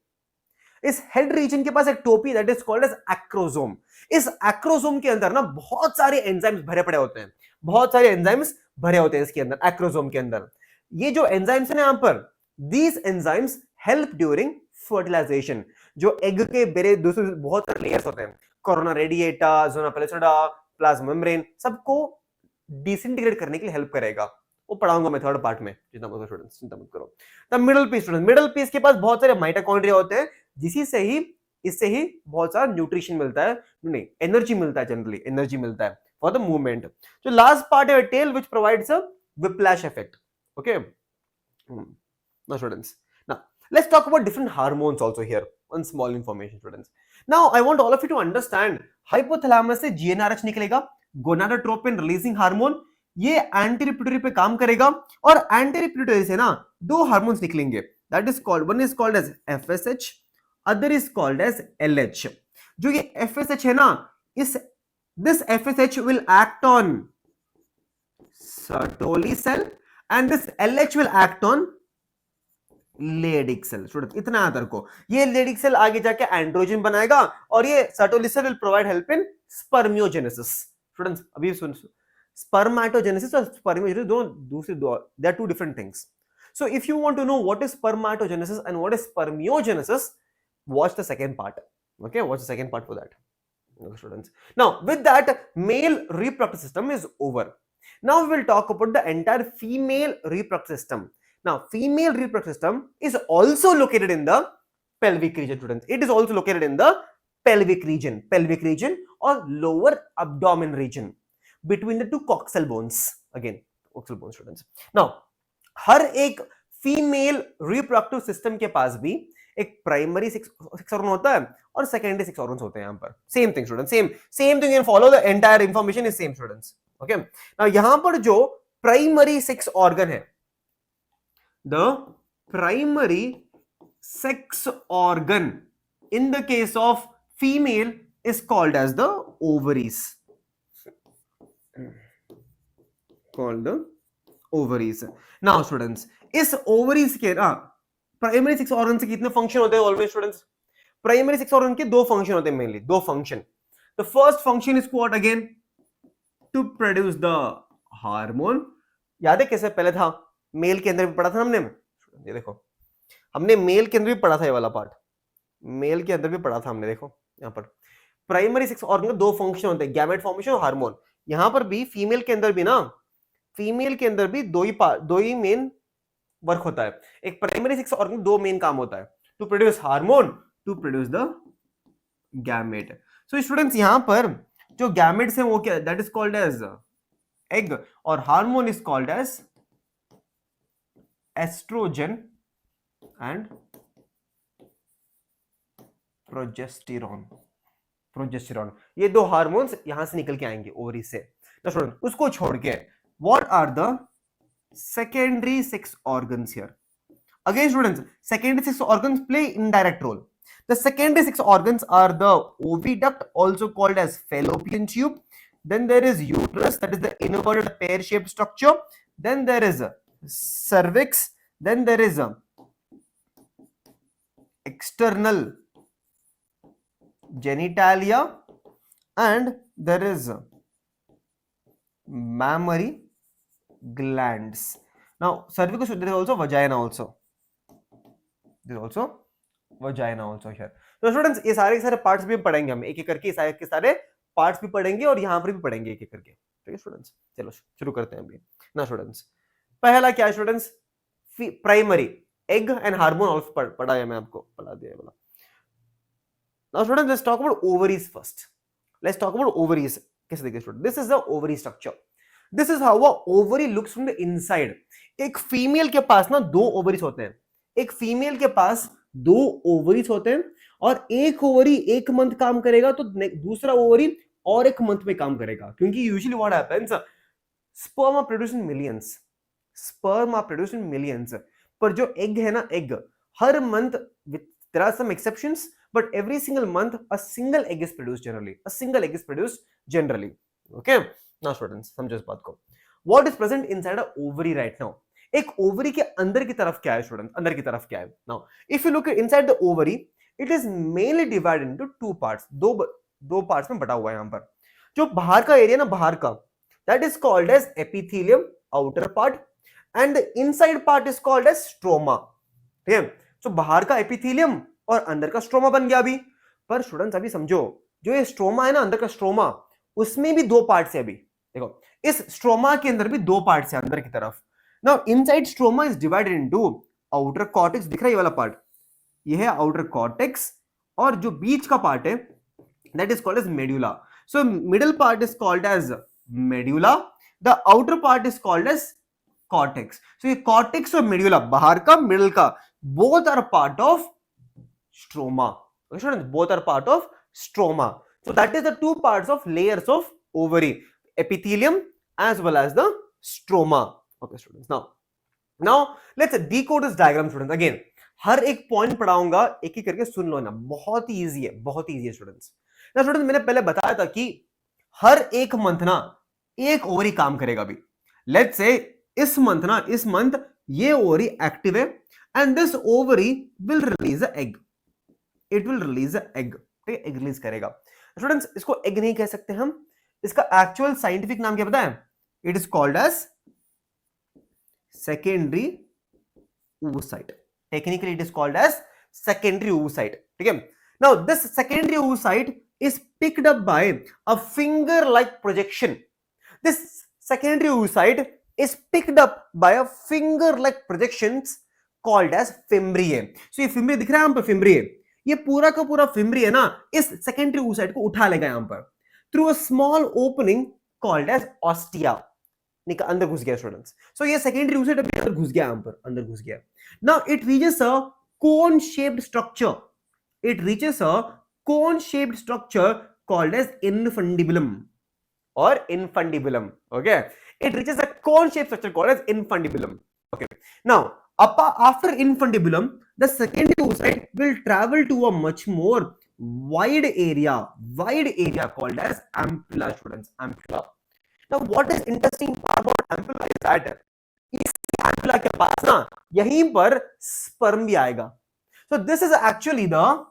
इस हेड रीजन के पास एक टोपी, that is called as acrosome. इस एक्रोसोम के अंदर ना बहुत सारे एंजाइम्स भरे पड़े होते हैं, बहुत सारे एंजाइम्स भरे होते हैं इसके अंदर, एक्रोसोम के अंदर. ये जो एंजाइम्स है ना यहाँ पर, these enzymes help during fertilization. जो एग के बेरे दूसरे बहुत सारे लेयर्स होते हैं, कोरोना रेडिएटा, जोना पेलिसोडा, प्लाज्मा मेम्ब्रेन, सबको डिसइंटीग्रेट करने के लिए हेल्प करेगा. वो पढ़ाऊंगा मैं थर्ड पार्ट में, चिंता मत करो स्टूडेंट्स, चिंता मत करो. The middle piece, students, middle piece के पास बहुत सारे माइटोकॉन्ड्रिया होते हैं, इससे ही बहुत सारा न्यूट्रिशन मिलता है, नहीं एनर्जी मिलता है, जनरली एनर्जी मिलता है फॉर द मूवमेंट. जो लास्ट पार्ट है tail, which provides a whiplash effect. Okay, now students, now let's talk about different hormones also here. One small information, students. Now I want all of you to understand, hypothalamus से GnRH निकलेगा, gonadotropin releasing hormone, ये anti pituitary पे काम करेगा. और anti pituitary से ना दो हार्मोन्स निकलेंगे, that is called, one is called as FSH, other is called as LH. जो ये FSH है ना, this FSH will act on Sertoli cell and this LH will act on Leydig cell. Student इतना याद रखो, ये Leydig cell आगे जाके एंड्रोजन बनाएगा और ये Sertoli cell will provide help in spermiogenesis. Students अभी सुन, spermatogenesis और spermiogenesis दोनों दूसरे दो, they are two different things. So if you want to know what is spermatogenesis and what is spermiogenesis, watch the second part. Okay, watch the second part for that. Okay, students. Now with that, male reproductive system is over. Now we will talk about the entire female reproductive system. Now female reproductive system is also located in the pelvic region, students. It is also located in the pelvic region or lower abdomen region. between the two coxal bones. Again, coxal bones students. Now, हर एक female reproductive system के पास भी एक primary sex organ होता है और secondary sex organs होते हैं यहां पर. Same thing student, same thing. You can follow the entire information is same students. Okay, now यहां पर जो प्राइमरी सेक्स ऑर्गन है, the primary sex organ in the case of female is called as the ovaries. Called the ovaries. Now students, इस ovaries के ना primary sex organ से कितने function होते हैं always students? Primary sex organ के दो फंक्शन होते हैं, मेनली दो function. The first function is what again? To produce the hormone. याद है कैसे पहले था? मेल के अंदर भी पढ़ा था हमने. ये देखो, हमने मेल के अंदर भी पढ़ा था, ये वाला पार्ट मेल के अंदर भी पढ़ा था हमने. देखो यहां पर प्राइमरी सेक्स ऑर्गन के दो फंक्शन होते हैं, गैमेट फॉर्मेशन और हार्मोन. यहां पर भी फीमेल के अंदर भी ना, फीमेल के अंदर भी दो ही मेन वर्क होता है. एक प्राइमरी सेक्स ऑर्गन दो मेन काम होता है, to produce hormone, to produce the gamete. So students, यहां पर जो गैमेट्स हैं वो क्या, that is called as egg, और hormone is called as estrogen and progesterone. ये दो हार्मोन्स यहां से निकल के आएंगे ओवरी से. तो स्टूडेंट, उसको छोड़ के what are the secondary sex organs here? Again students, secondary sex organs play indirect role. The secondary sex organs are the oviduct, also called as fallopian tube. Then there is uterus, that is the inverted pear-shaped structure. Then there is cervix. Then there is external genitalia, and there is mammary glands. Now cervix, there is also vagina also. There is also vagina also here. So students, ये सारे parts भी पढ़ेंगे हम एक एक करके, सारे parts भी पढ़ेंगे और यहाँ पर भी पढ़ेंगे एक एक करके. ठीक है स्टूडेंट्स, चलो शुरू करते हैं अभी ना स्टूडेंट्स. पहला क्या है students? Primary egg and hormone also पढ़ा है, मैं आपको पढ़ा दिया बोला. Now students, let's talk about ovaries first. Let's talk about ovaries. कैसे देखिए student, this is the ovary structure. This is how a ovary looks from the inside. एक फीमेल के पास ना दो ओवरीज होते हैं. एक फीमेल के पास दो ओवरीज होते हैं, और एक ओवरी एक मंथ काम करेगा तो दूसरा ओवरी और एक मंथ में काम करेगा. क्योंकि usually what happens, sperm are produced in millions. Sperm are produced in millions. पर जो एग है ना, एग हर month, there are some exceptions, but every single month a single egg is produced generally. A single egg is produced generally. Okay, now students, समझो इस बात को. What is present inside a ovary right now? एक ovary के अंदर की तरफ क्या है स्टूडेंट? अंदर की तरफ क्या है? Now, if you look inside the ovary, it is mainly divided into two parts. दो पार्ट्स में बटा हुआ है यहां पर. जो बाहर का एरिया ना, बाहर का, that is called as epithelium, outer part, and the inside part is called as stroma. ठीक है, तो बाहर का एपिथेलियम और अंदर का स्ट्रोमा बन गया अभी. पर स्टूडेंट्स अभी समझो, जो ये स्ट्रोमा है ना, अंदर का स्ट्रोमा, उसमें भी दो पार्ट्स है. अभी देखो, इस स्ट्रोमा के अंदर भी दो पार्ट्स है अंदर की तरफ. Now inside stroma is divided into outer cortex. दिख रहा है ये वाला पार्ट, ये है आउटर कॉर्टेक्स, और जो बीच का पार्ट है that is called as medulla. So middle part is called as medulla, the outer part is called as cortex. So ये कॉर्टेक्स और मेड्यूला, बाहर का मिडिल का, both are part of stroma. Okay students, both are part of stroma. So that is the two parts of layers of ovary, epithelium as well as the stroma. Okay students, now let's decode this diagram students. Again, हर एक point पढ़ाऊंगा, एक एक करके सुन लो ना, बहुत ही easy है, बहुत ही easy है स्टूडेंट्स. ना स्टूडेंट्स, मैंने पहले बताया था कि हर एक मंथ ना एक ओवरी काम करेगा. अभी लेट्स से इस मंथ ये ओवरी एक्टिव है, and this ovary will release an egg. It will release an egg. ठीक है, एग रिलीज करेगा. स्टूडेंट्स, इसको एग नहीं कह सकते हम, इसका एक्चुअल साइंटिफिक नाम क्या पता है? It is called as secondary oocyte. Technically it is called as secondary oocyte. ठीक है. Now this secondary oocyte is picked up by a finger like projection. This secondary oocyte is picked up by a finger like projections called as fimbriae. So ये fimbriae दिख रहा है यहाँ पर, fimbriae, ये पूरा का पूरा fimbriae है ना, इस secondary oocyte को उठा लेगा यहाँ पर through a small opening called as ostia. अंदर घुस गया स्टूडेंट्स. So ये secondary oocyte अभी अंदर घुस गया, यहाँ पर अंदर घुस गया. Now it reaches a cone shaped structure. It reaches a cone shaped structure called as infundibulum or infundibulum. Okay, it reaches a cone shaped structure called as infundibulum. Okay, now after infundibulum, the secondary oocyte will travel to a much more wide area called as ampulla, students. Ampulla. Now what is interesting about ampulla is that इस ampulla के पास ना यहीं पर sperm भी आएगा. So this is actually the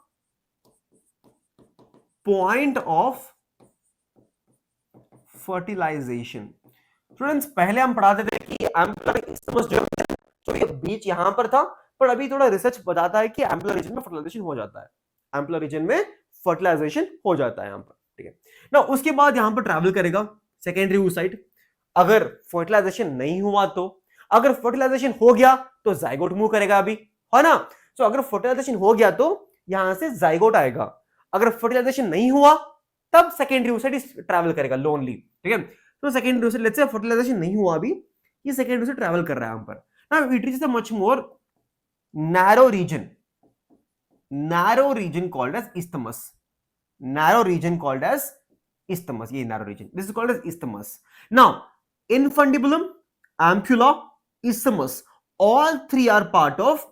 point of fertilization. Students, पहले हम पढ़ाते थे कि ampulla isthmus जो है तो ये बीच यहां पर था, पर अभी थोड़ा रिसर्च बताता है कि ampulla region में fertilization हो जाता है. ampulla region में fertilization हो जाता है यहाँ पर. ठीक है ना. उसके बाद यहाँ पर ट्रैवल करेगा सेकेंडरी oocyte. अगर फर्टिलाइजेशन नहीं हुआ तो, अगर फर्टिलाइजेशन हो गया तो जाइगोट मूव करेगा अभी, है ना. तो अगर फर्टिलाइजेशन हो गया तो यहां से जाइगोट आएगा. अगर फर्टिलाइजेशन नहीं हुआ तब सेकेंडरी oocyte ट्रैवल करेगा लोनली. ठीक है. तो secondary oocyte, let's say fertilization नहीं हुआ अभी, ये सेकेंडरी oocyte ट्रैवल कर रहा है यहाँ पर. Now it reaches a much more narrow region called as isthmus. Narrow region called as isthmus. ये narrow region, this is called as isthmus. Now infundibulum, ampulla, isthmus, all three are part of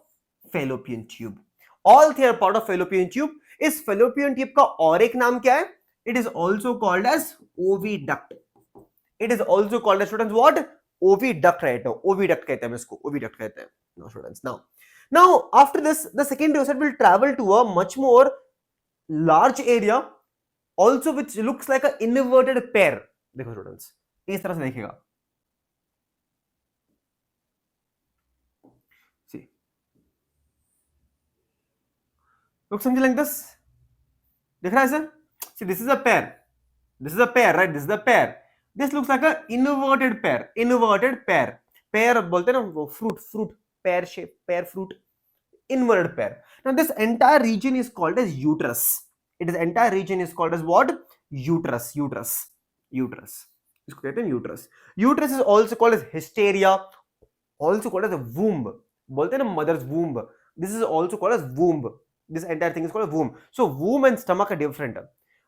fallopian tube. All three are part of fallopian tube. इस fallopian tube का और एक नाम क्या है? It is also called as oviduct. It is also called as, students, what? Oviduct, right? Oviduct कहते हैं इसको, oviduct कहते हैं. No, students. Now after this, the secondary oocyte will travel to a much more large area, also which looks like a inverted pear. देखो students, इस तरह से देखिएगा. See, looks something like this. दिख रहा है sir? See, this is a pear. This is a pear, right? This is the pear. This looks like a inverted pear. Inverted pear. Pear बोलते हैं ना वो fruit, pear shape, pear fruit. Inverted pear. Now this entire region is called as uterus. Entire region is called as what? Uterus. इसको कहते हैं uterus. Uterus is also called as hysteria, also called as a womb. बोलते हैं ना mother's womb. This is also called as womb. This entire thing is called a womb. So womb and stomach are different.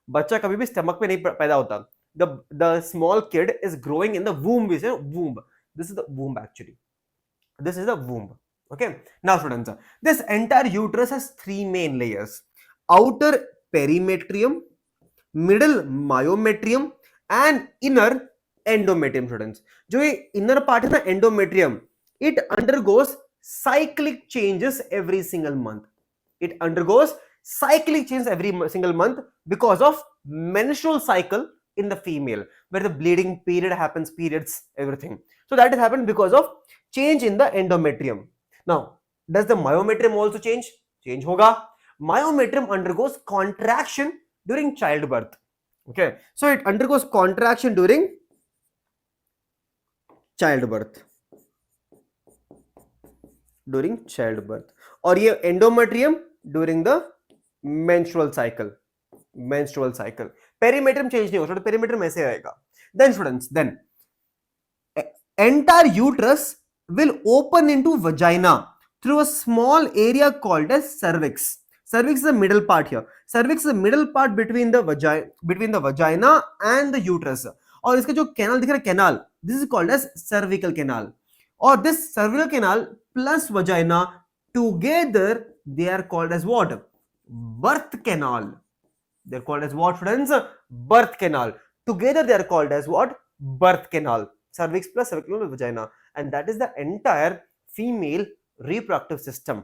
बच्चा कभी भी stomach पे नहीं पैदा होता. The small kid is growing in the womb. We say womb. This is the womb actually. This is the womb. Okay. Now students, this entire uterus has three main layers: outer perimetrium, middle myometrium and inner endometrium. Students, जो ये inner part है ना endometrium, it undergoes cyclic changes every single month. It undergoes cyclic changes every single month because of menstrual cycle in the female, where the bleeding period happens, periods, everything. So that is happened because of change in the endometrium. Now, does the myometrium also change? Change होगा. Myometrium undergoes contraction during childbirth. Okay, so it undergoes contraction during childbirth. और ये endometrium during the menstrual cycle. Perimetrium change नहीं होगा, perimetrium ऐसे आएगा. Then students, entire uterus will open into vagina through a small area called as cervix. Cervix is the middle part here. Cervix is the middle part between the vagina and the uterus. और इसका जो canal दिख रहा है, canal, this is called as cervical canal. और this cervical canal plus vagina together, they are called as what? Birth canal. They are called as what, friends? Birth canal. Together they are called as what? Birth canal. Cervix plus cervical canal vagina. And that is the entire female reproductive system.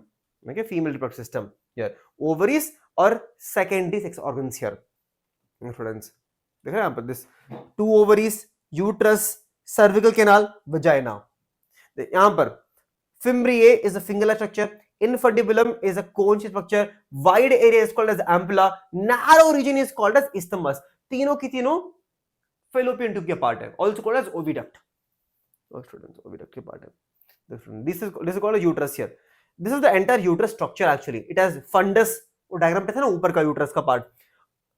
Okay, female reproductive system here. Ovaries or secondary sex organs here. Friends, this two ovaries, uterus, cervical canal, vagina. यहाँ पर fimbriae is a finger-like structure. Infundibulum is a cone-shaped structure. Wide area is called as ampulla. Narrow region is called as isthmus. तीनों की तीनों fallopian tube के part है. Also called as oviduct. Oh, students, oviduct के part है. This is called a uterus here. This is the entire uterus structure actually. It has fundus. वो diagram पे था ना ऊपर का uterus का part.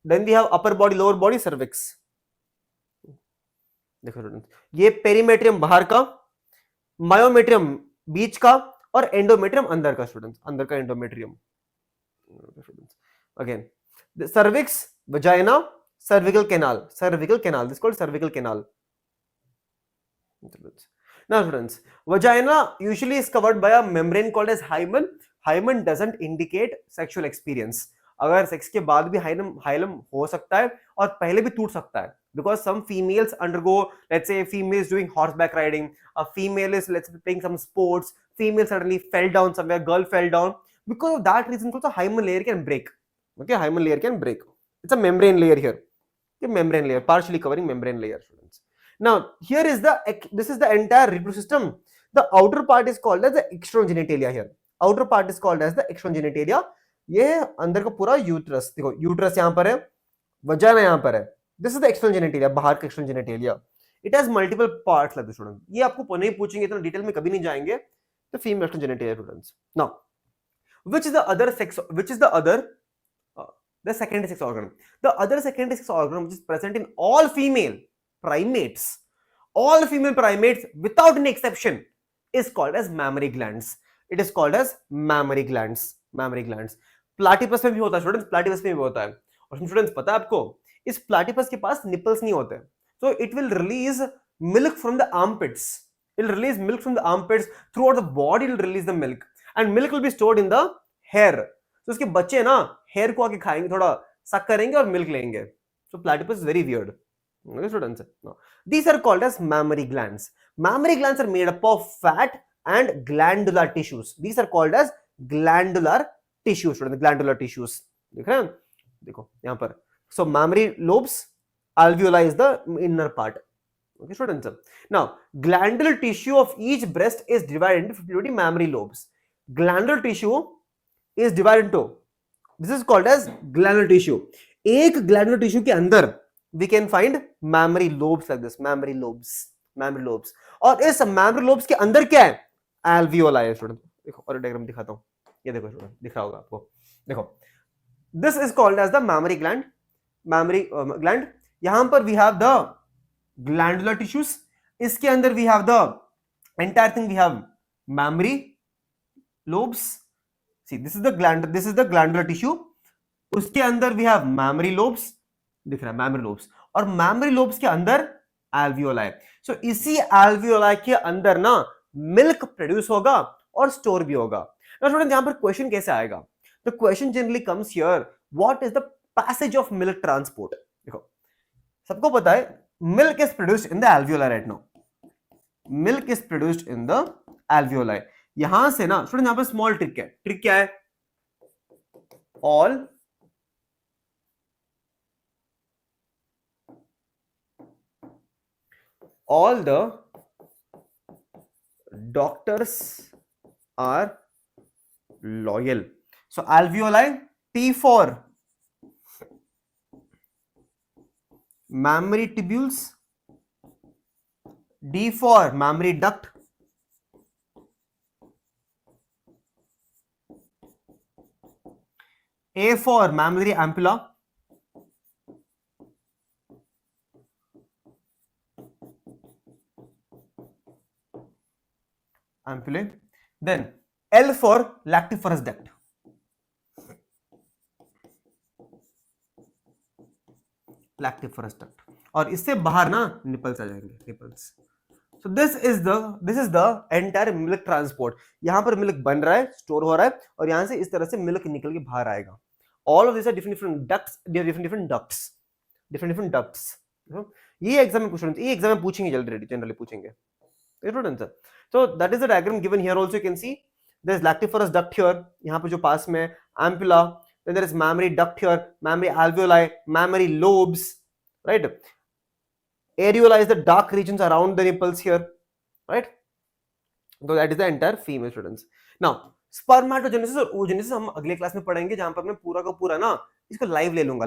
Then we have upper body, lower body, cervix. Then we have upper body, lower body, cervix. Then we have what? Vagina. Vagina is the देखो students, ये perimetrium बाहर का, मायोमेट्रियम बीच का, और एंडोमेट्रियम अंदर का स्टूडेंट्स, अंदर का endometrium. Again cervix, vagina, cervical canal, this is called cervical canal. Now students, vagina usually is covered by a membrane called as hymen. Hymen doesn't indicate sexual experience. अगर sex के बाद भी hilum हो सकता है और पहले भी टूट सकता है, because some females undergo, let's say female is doing horseback riding, a female is, let's say, playing some sports, female suddenly fell down somewhere, girl fell down, because of that reason also hymen layer can break. Okay, hymen layer can break. It's a membrane layer here. Okay, membrane layer, partially covering membrane layer, students. Now here is this is the entire reproductive system. The outer part is called as the external genitalia here. Outer part is called as the external genitalia. ये अंदर का पूरा uterus, देखो uterus यहाँ पर है, vagina यहाँ पर है. This is the external genitalia, बाहर का external genitalia. It has multiple parts like this student. ये आपको नहीं पूछेंगे, इतना डिटेल में कभी नहीं जाएंगे. तो female external genitalia students. Now which is the other sex, which is the other the secondary sex organ. The other secondary sex organ which is present in all female primates without any exception is called as mammary glands. It is called as mammary glands. Mammary glands. Platypus में भी होता है students, platypus में भी होता है. और students पता है आपको, इस प्लाटिपस के पास निपल्स नहीं होते, so it will release milk from the armpits. It will release milk from the armpits. Throughout the body it will release the milk, and milk will be stored in the hair. So उसके बच्चे ना hair को आके खाएंगे, थोड़ा सक करेंगे और milk लेंगे. So platypus is very weird. Okay, students. No. These are called as mammary glands. Mammary glands are made up of fat and glandular tissues. These are called as glandular tissues. Glandular tissues. देख रहे हैं? देखो यहाँ पर. So mammary lobes, alveoli is the inner part. Okay, students. Now glandular tissue of each breast is divided into 50 mammary lobes. Glandular tissue is divided into, this is called as glandular tissue. एक glandular tissue के अंदर we can find mammary lobes like this. Mammary lobes. और इस mammary lobes के अंदर क्या है? Alveoli है स्टूडेंट. देखो और डायग्राम दिखाता हूँ. ये देखो स्टूडेंट, दिख रहा होगा आपको. देखो, this is called as the mammary gland. Gland. यहां पर we have the glandular tissues. इसके अंदर we have the entire thing. We have mammary lobes. See, this is the glandular tissue. उसके अंदर we have mammary lobes. दिख रहा है mammary lobes. और mammary lobes के अंदर alveoli. So इसी alveoli के अंदर ना milk produce होगा और store भी होगा. Now students, यहाँ पर question कैसे आएगा? The question generally comes here. What is the passage of milk transport? देखो, सबको पता है milk is produced in the alveoli right now. Milk is produced in the alveoli. यहां से ना स्टूडेंट, यहां पर स्मॉल ट्रिक है. ट्रिक क्या है? all the doctors are loyal. So alveoli, T for mammary tubules, D for mammary duct, A for mammary ampulla, ampullae, then L for lactiferous duct. Lactiferous duct. और इससे बाहर ना nipples आ जाएंगे, nipples. So this is the entire milk transport. यहाँ पर milk बन रहा है, स्टोर हो रहा है, और यहाँ से इस तरह से मिल्क निकल के बाहर आएगा. All of these are different ducts. They are different ducts. ये एग्जाम में पूछेंगे, ये एग्जाम में पूछेंगे, जनरली पूछेंगे. So that is the diagram given here. Also you can see there is lactiferous duct here. यहाँ पे जो पास में ampulla. Then there is mammary duct here, mammary alveoli, mammary lobes, right? Areola is the dark regions around the nipples here, right? So that is the entire female, students. Now spermatogenesis और oogenesis हम अगले class में पढ़ेंगे, जहां पर मैं पूरा का पूरा ना इसको लाइव ले लूंगा.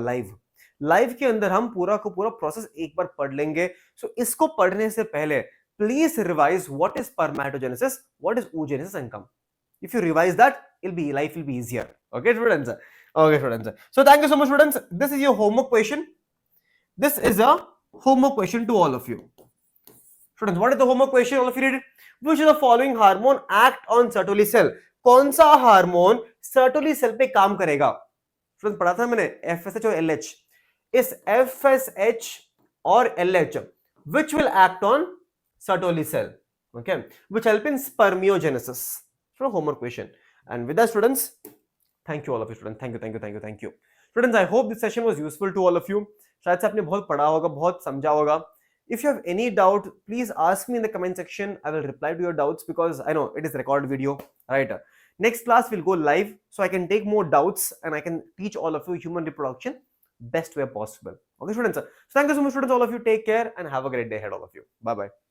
लाइव के अंदर हम पूरा का पूरा प्रोसेस एक बार पढ़ लेंगे. सो इसको पढ़ने से पहले please revise what is spermatogenesis, what is oogenesis, and come. If you revise that, life will be easier. Okay, students. So thank you so much, students. This is your homework question. This is a homework question to all of you. Students, what is the homework question? All of you read it. Which of the following hormone act on Sertoli cell? कौन सा hormone Sertoli cell पे काम करेगा? Students, पढ़ा था मैंने FSH और LH. इस FSH और LH which will act on Sertoli cell, okay, which help in spermiogenesis. So homework question. And with that, students, thank you all of you students. Thank you. Students, I hope this session was useful to all of you. शायद से आपने बहुत पढ़ा होगा, बहुत समझा होगा. If you have any doubt, please ask me in the comment section. I will reply to your doubts because I know it is recorded video, right? Next class will go live, so I can take more doubts and I can teach all of you human reproduction best way possible. Okay, students. So thank you so much, students. All of you take care and have a great day ahead, all of you. Bye bye.